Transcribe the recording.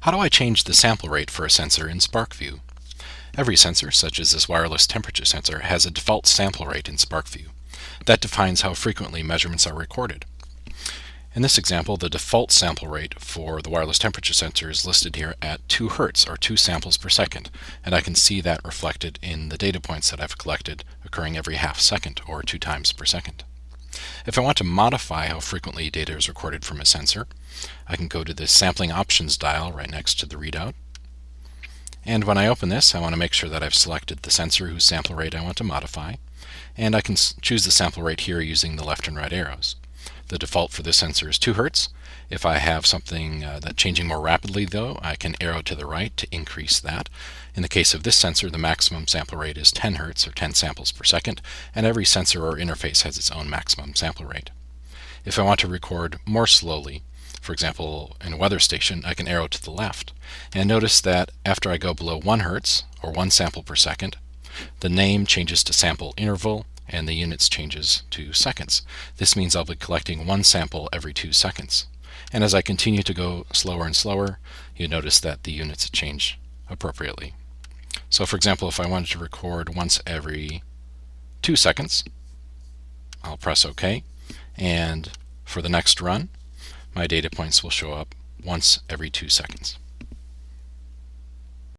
How do I change the sample rate for a sensor in SPARKvue? Every sensor, such as this wireless temperature sensor, has a default sample rate in SPARKvue. That defines how frequently measurements are recorded. In this example, the default sample rate for the wireless temperature sensor is listed here at 2 Hz, or 2 samples per second, and I can see that reflected in the data points that I've collected occurring every half second, or 2 times per second. If I want to modify how frequently data is recorded from a sensor, I can go to the sampling options dial right next to the readout. And when I open this, I want to make sure that I've selected the sensor whose sample rate I want to modify. And I can choose the sample rate here using the left and right arrows. The default for this sensor is 2 Hz. If I have something that's changing more rapidly, though, I can arrow to the right to increase that. In the case of this sensor, the maximum sample rate is 10 Hz, or 10 samples per second, and every sensor or interface has its own maximum sample rate. If I want to record more slowly, for example, in a weather station, I can arrow to the left. And notice that after I go below 1 Hz, or 1 sample per second, the name changes to sample interval, and the units changes to seconds. This means I'll be collecting 1 sample every 2 seconds. And as I continue to go slower and slower, you notice that the units change appropriately. So for example, if I wanted to record once every 2 seconds, I'll press OK, and for the next run, my data points will show up once every 2 seconds.